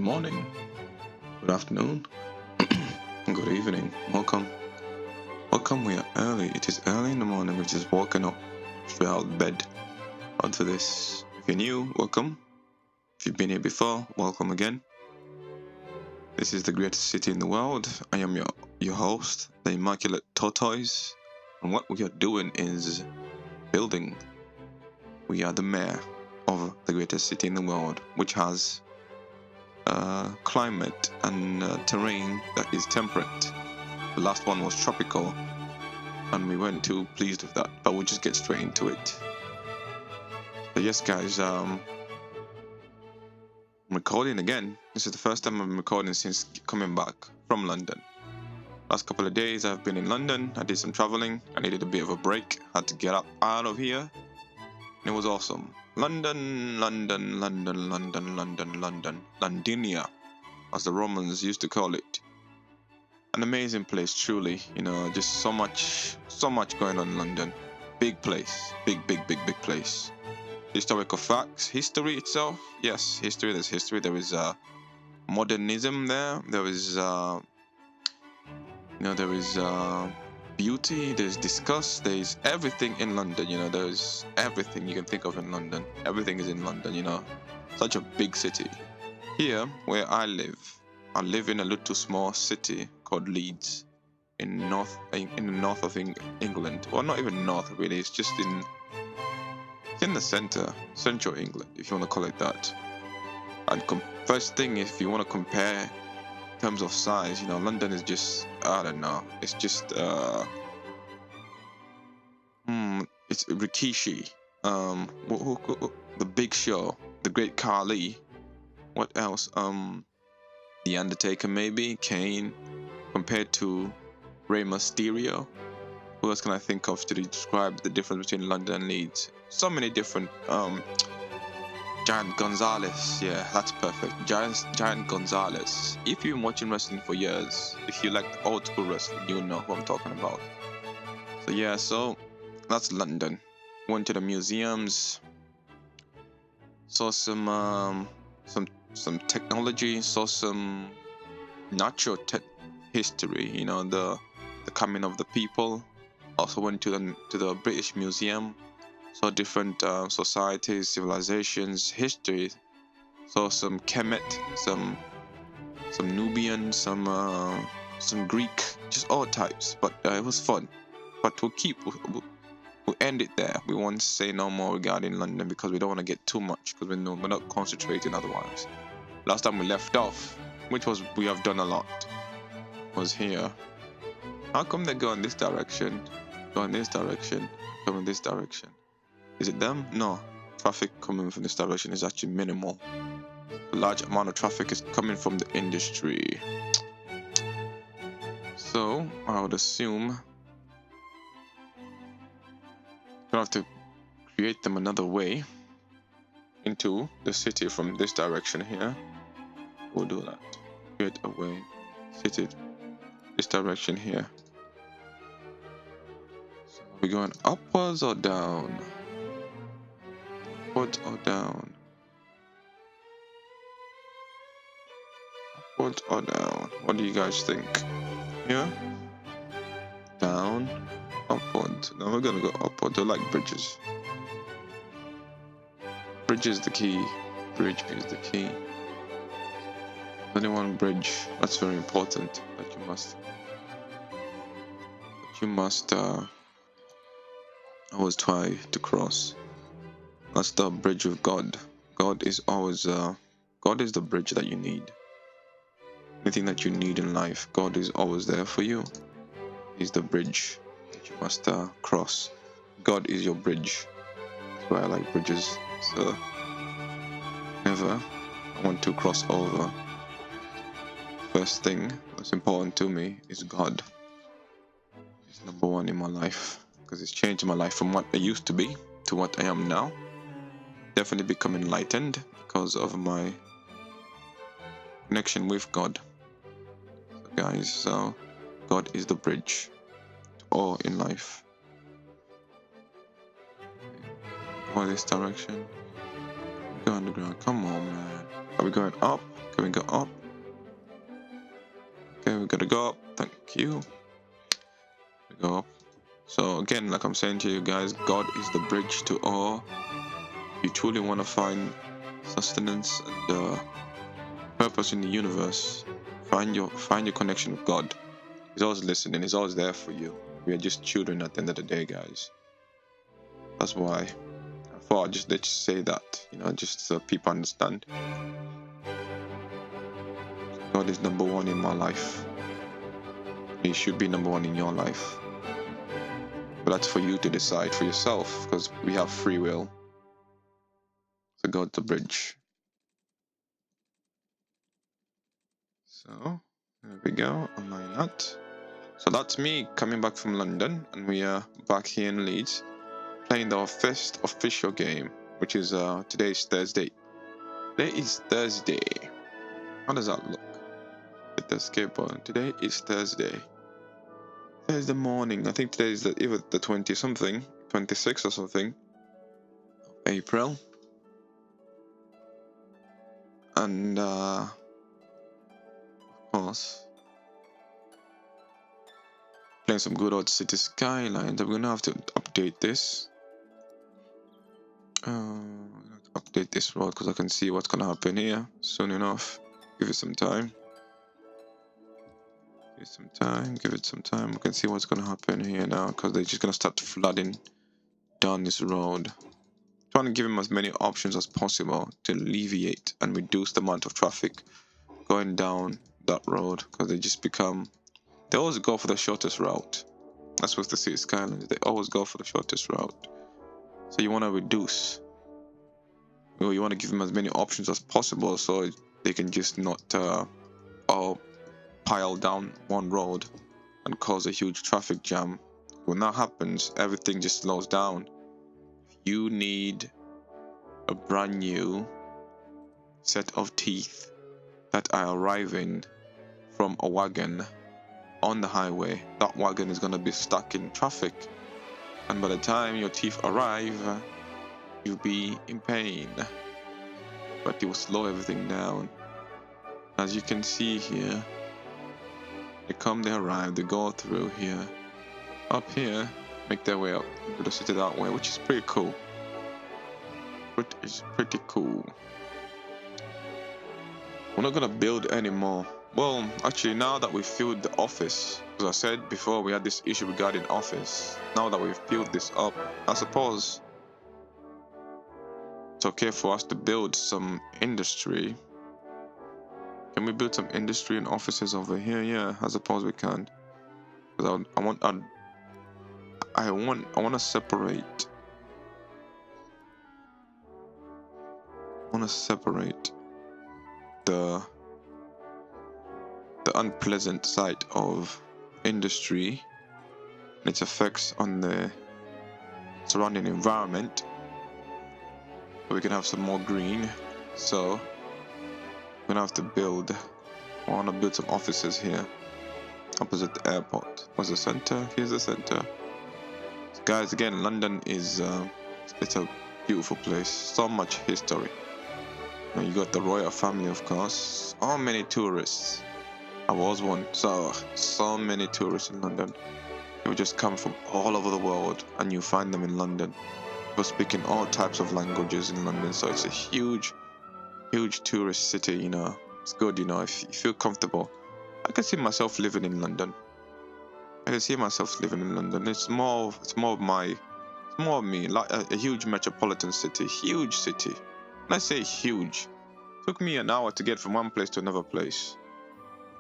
morning, good afternoon, good evening. Welcome. Welcome, we are early. It is early in the morning. We're just walking up straight out of bed onto this. If you're new, welcome. If you've been here before, welcome again. This is the greatest city in the world. I am your host, the Immaculate Tortoise. And what we are doing is building. We are the mayor of the greatest city in the world, which has climate and terrain that is temperate. The last one was tropical, and we weren't too pleased with that, but we'll just get straight into it. So yes, guys, I'm recording again. This is the first time I'm recording since coming back from London. Last couple of days I've been in London. I did some traveling. I needed a bit of a break. Had to get up out of here, and it was awesome. London, Londinia, as the Romans used to call it. An amazing place, truly. Just so much going on in London. Big place, big place. Historical facts, history itself. Yes, history. There's history. There is modernism there. There is beauty. There's discuss. There's everything in London. There's everything you can think of in London. Everything is in London. Such a big city. Here, where I live in a little small city called Leeds, in the north of England. Well, not even north really. It's just in the central England, if you want to call it that. And first thing, if you want to compare in terms of size, London is just, I don't know. It's just it's Rikishi, the Big Show, the Great Khali. What else? The Undertaker, maybe Kane, compared to Rey Mysterio. Who else can I think of to describe the difference between London and Leeds? So many different. Giant Gonzalez, yeah, that's perfect. Giant Gonzalez. If you've been watching wrestling for years, if you like the old school wrestling, you'll know who I'm talking about. So that's London. Went to the museums, saw some technology, saw some natural history. The coming of the people. Also went to the British Museum. Saw different societies, civilizations, history. Saw some Kemet, some Nubian, some Greek, just all types. But it was fun. But we'll end it there. We won't say no more regarding London because we don't want to get too much, because we're not concentrating otherwise. Last time we left off, which was we have done a lot, was here. How come they go in this direction? Go in this direction. Go in this direction. Is it them? No. Traffic coming from this direction is actually minimal. A large amount of traffic is coming from the industry. So I would assume gonna have to create them another way into the city from this direction here. We'll do that. Create a way. City this direction here. So are we going upwards or down? Upwards or down? Upwards or down? What do you guys think? Yeah? Down? Upwards. Now we're gonna go upwards. I like bridges. Bridge is the key. Bridge is the key. Only one bridge. That's very important. That you must always try to cross. That's the bridge of God. God is always God is the bridge that you need. Anything that you need in life, God is always there for you. He's the bridge that you must cross. God is your bridge. That's why I like bridges. So whenever I want to cross over, first thing that's important to me is God. He's number one in my life, because it's changed my life from what I used to be to what I am now. Definitely become enlightened because of my connection with God. So guys, God is the bridge to all in life. Go this direction. Go underground. Come on, man. Are we going up? Can we go up? Okay, we gotta go up. Thank you. We go up. So again, like I'm saying to you guys, God is the bridge to all. If you truly want to find sustenance and purpose in the universe, find your connection with God. He's always listening. He's always there for you. We are just children at the end of the day, guys. That's why I thought I'd just let you say that, just so people understand. God is number one in my life. He should be number one in your life. But that's for you to decide for yourself, because we have free will. So God's the bridge. So there we go. Align that. So that's me coming back from London, and we are back here in Leeds, playing our first official game, which is today is Thursday. Today is Thursday. How does that look? Hit the escape button. Today is Thursday. Thursday morning. I think today is either the 20 something, 26 or something, April. And of course, playing some good old city Skylines. I'm gonna have to update this. Update this road because I can see what's gonna happen here soon enough. Give it some time. Give it some time. Give it some time. We can see what's gonna happen here now because they're just gonna start flooding down this road. Trying to give them as many options as possible to alleviate and reduce the amount of traffic going down that road because they always go for the shortest route. That's what the city Skylines. They always go for the shortest route. So you want to reduce. You want to give them as many options as possible so they can just not all pile down one road and cause a huge traffic jam. When that happens, everything just slows down. You need a brand new set of teeth that are arriving from a wagon on the highway. That wagon is going to be stuck in traffic, and by the time your teeth arrive, you'll be in pain, but it will slow everything down. As you can see here, they arrive, they go through here, up here, make their way up to the city that way, which is pretty cool. It's pretty cool. We're not gonna build anymore. Well, actually, now that we've filled the office, as I said before, we had this issue regarding office. Now that we've built this up, I suppose it's okay for us to build some industry. Can we build some industry and offices over here? Yeah, I suppose we can. Because I want to separate. I want to separate the unpleasant side of industry and its effects on the surrounding environment, so we can have some more green. So we're gonna have to I want to build some offices here opposite the airport. What's the center? Here's the center. So guys, again, London is it's a beautiful place. So much history. You got the royal family, of course. So many tourists. I was one. So many tourists in London. They would just come from all over the world, and you find them in London. People speaking all types of languages in London. So it's a huge tourist city. It's good. If you feel comfortable. I can see myself living in London. It's more of me, like a huge metropolitan city, huge city. When I say huge, it took me an hour to get from one place to another place.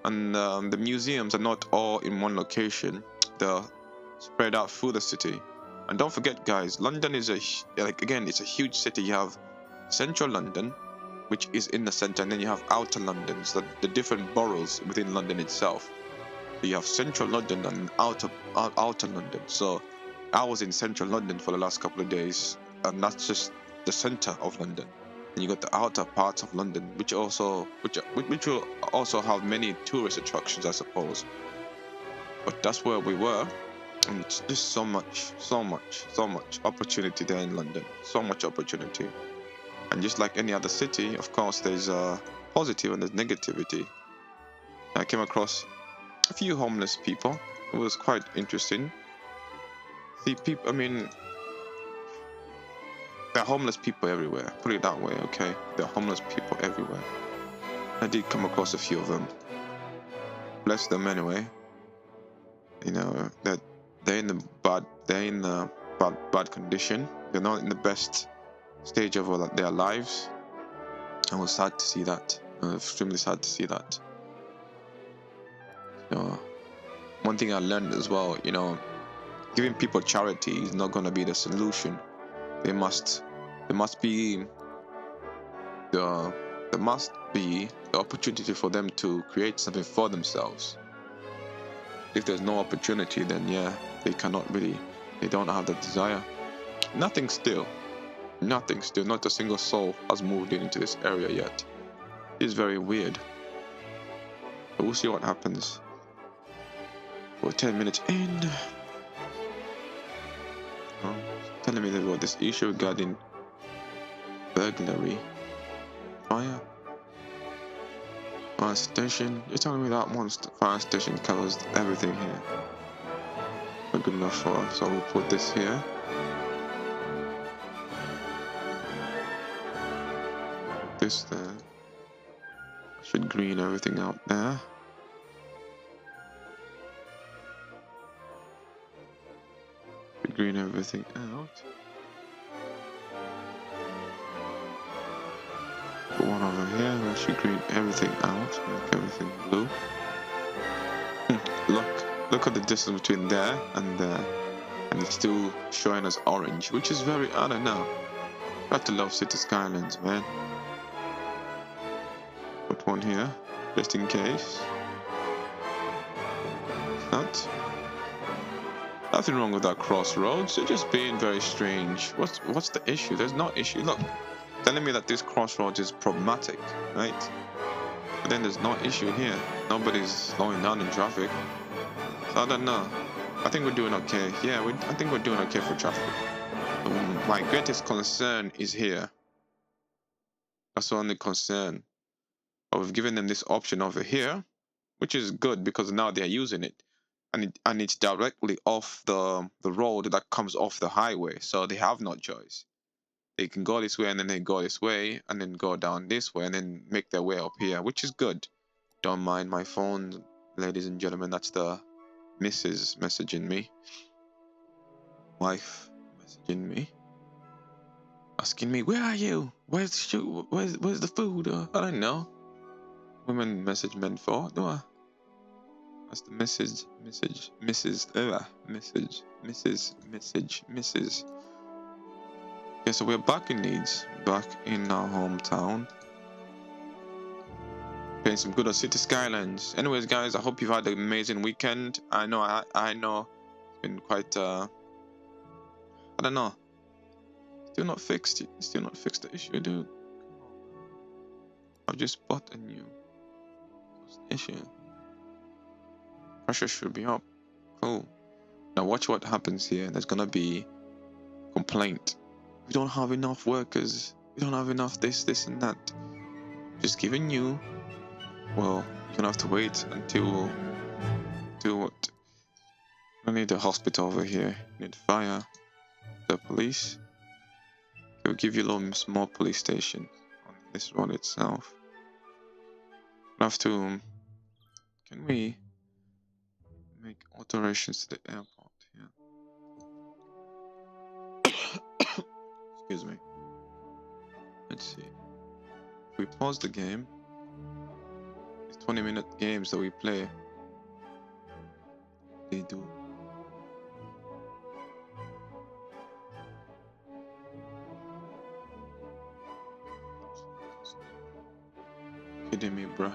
And the museums are not all in one location. They're spread out through the city. And don't forget, guys, London is it's a huge city. You have central London, which is in the center, and then you have outer London, so the different boroughs within London itself. So you have central London and outer London. So I was in central London for the last couple of days, and that's just the center of London. And you got the outer parts of London, which will also have many tourist attractions, I suppose. But that's where we were, and it's just so much opportunity there in London. So much opportunity. And just like any other city, of course, there's positive and there's negativity. I came across a few homeless people. It was quite interesting. See, people, I mean, there are homeless people everywhere. Put it that way, okay? There are homeless people everywhere. I did come across a few of them. Bless them anyway. You know that they're in the bad condition. They're not in the best stage of their lives. I was sad to see that. Extremely sad to see that. You know, one thing I learned as well, you know, giving people charity is not going to be the solution. There must be the opportunity for them to create something for themselves. If there's no opportunity, then yeah, they don't have the desire. Nothing still, not a single soul has moved into this area yet. It's very weird. But we'll see what happens. We're 10 minutes in. Oh, telling me they've got this issue regarding burglary. Fire station. You're telling me that one fire station covers everything here. Not good enough for us, so we'll put this here. This there. Should green everything out there. Should green everything out. Put one over here. We should green everything out. Make everything blue. Look at the distance between there and there, and it's still showing us orange, which is very, I don't know. I have to love City Skylines, man. Put one here, just in case. That. Nothing wrong with that crossroads. They're just being very strange. What's the issue? There's no issue. Look, telling me that this crossroads is problematic, right? But then there's no issue here. Nobody's slowing down in traffic. So I don't know. I think we're doing okay. Yeah, I think we're doing okay for traffic. My greatest concern is here. That's the only concern. But we've given them this option over here, which is good because now they're using it. And it's directly off the road that comes off the highway. So they have no choice. They can go this way and then they go this way and then go down this way and then make their way up here, which is good. Don't mind my phone, ladies and gentlemen. That's the Mrs. messaging me. Wife messaging me. Asking me, where are you? Where's the shoe? Where's the food? I don't know. Women message men for. Do I? That's the message. Okay, so we're back in Leeds. Back in our hometown. Playing some good on City Skylines. Anyways, guys, I hope you've had an amazing weekend. I know it's been quite I don't know. Still not fixed the issue, dude. I've just bought a new issue. Pressure should be up. Cool. Now watch what happens here. There's gonna be complaint. We don't have enough workers. We don't have enough this and that. Just giving you. Well, you're gonna have to wait until what? I need a hospital over here. Need fire. The police. They'll give you a little small police station on this road itself. We'll have to. Can we make alterations to the airport here? Excuse me. Let's see. If we pause the game, these 20-minute games that we play, they do. Kidding me, bruh.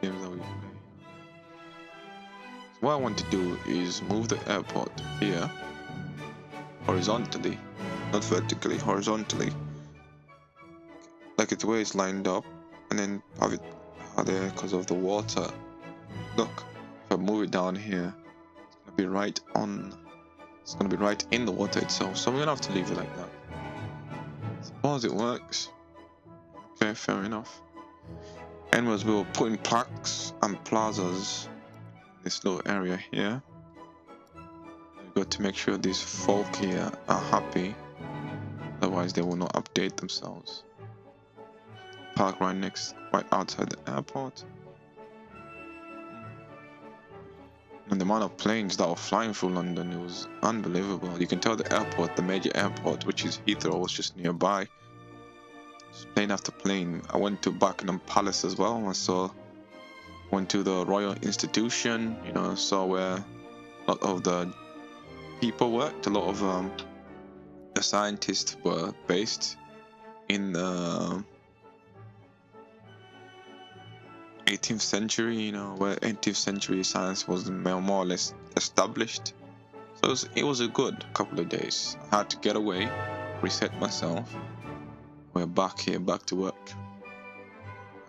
Games that we play. So what I want to do is move the airport here horizontally, not vertically, horizontally, like it's where it's lined up, and then have it there because of the water. Look, if I move it down here, it's gonna be right on It's gonna be right in the water itself, so we're gonna have to leave it like that. Suppose it works. Okay, fair enough. Anyways, we were putting plaques and plazas in this little area here. We've got to make sure these folk here are happy, otherwise they will not update themselves. Park right outside the airport. And the amount of planes that were flying through London, it was unbelievable. You can tell the airport, the major airport, which is Heathrow, was just nearby. Just plane after plane. I went to Buckingham Palace as well. Went to the Royal Institution, you know, saw where a lot of the people worked. A lot of the scientists were based in the 18th century, you know, where 18th century science was more or less established. So it was a good couple of days. I had to get away, reset myself. We're back here, back to work.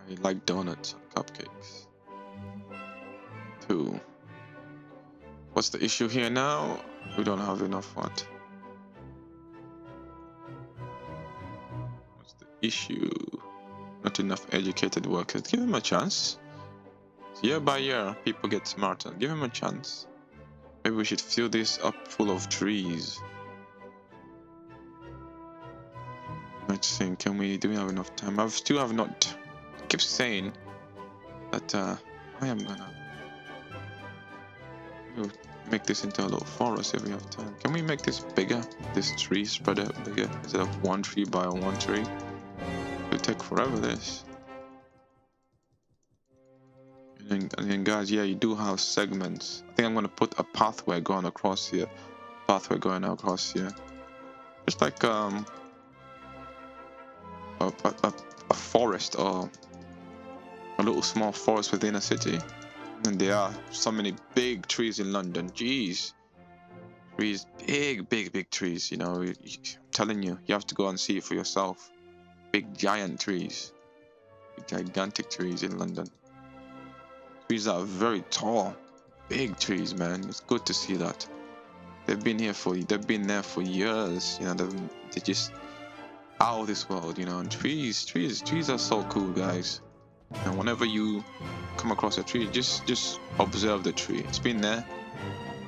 I like donuts and cupcakes. 2. What's the issue here now? We don't have enough what? What's the issue? Not enough educated workers. Give him a chance. Year by year, people get smarter. Give him a chance. Maybe we should fill this up full of trees. Let's think. Do we have enough time? I still have not. I keep saying that I am gonna make this into a little forest if we have time. Can we make this bigger? This tree spread out bigger instead of one tree by one tree? It'll take forever. This. And then guys, yeah, you do have segments. I think I'm gonna put a pathway going across here. Just like a forest or a little small forest within a city. And there are so many big trees in London. Jeez, trees, big trees. You know, I'm telling you, you have to go and see it for yourself. Big giant trees, gigantic trees in London. Trees are very tall, big trees, man. It's good to see that. They've been there for years. You know, they're just out of this world. You know, and trees are so cool, guys. And whenever you come across a tree, just observe the tree. It's been there.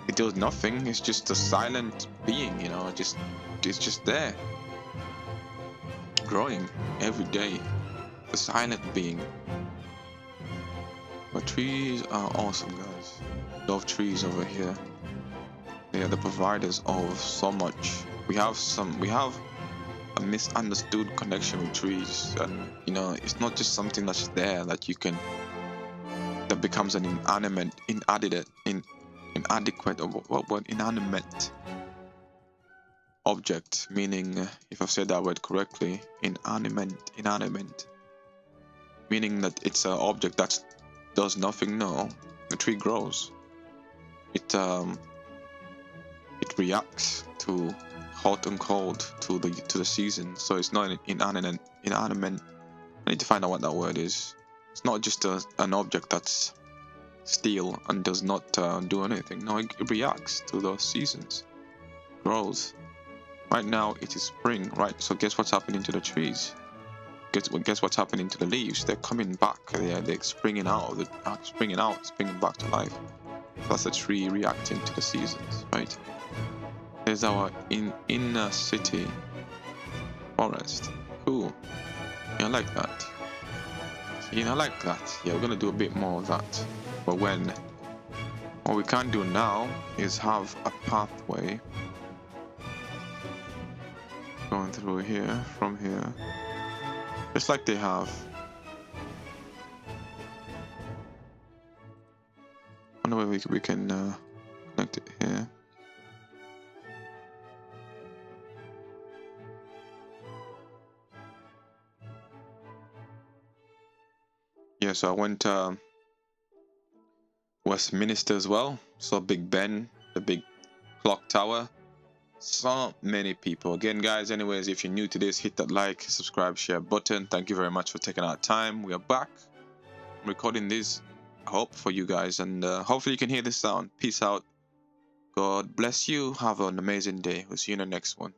It does nothing. It's just a silent being. You know, it's just there, growing every day. A silent being. But trees are awesome, guys. Love trees over here. They are the providers of so much. We have a misunderstood connection with trees, and you know, it's not just something that's there that becomes an inanimate object, meaning, if I've said that word correctly, inanimate, meaning that it's an object that does nothing. No, the tree grows. It reacts to hot and cold, to the season. So it's not inanimate. I need to find out what that word is. It's not just an object that's still and does not do anything. No, it reacts to the seasons, grows. Right now it is spring, right? So guess what's happening to the trees? Guess what's happening to the leaves? They're coming back. They're springing springing back to life. That's a tree reacting to the seasons, right? There's our inner city forest. Cool. Yeah, I like that. I like that. Yeah, we're gonna do a bit more of that. But when? What we can do now is have a pathway going through here, from here, just like they have. I don't know if we can connect it here. Yeah, so I went Westminster as well. Saw Big Ben, the big clock tower. So many people. Again, guys, anyways, if you're new to this, hit that like, subscribe, share button. Thank you very much for taking our time. We are back. I'm recording this, I hope, for you guys, and hopefully you can hear this sound. Peace out. God bless you. Have an amazing day. We'll see you in the next one.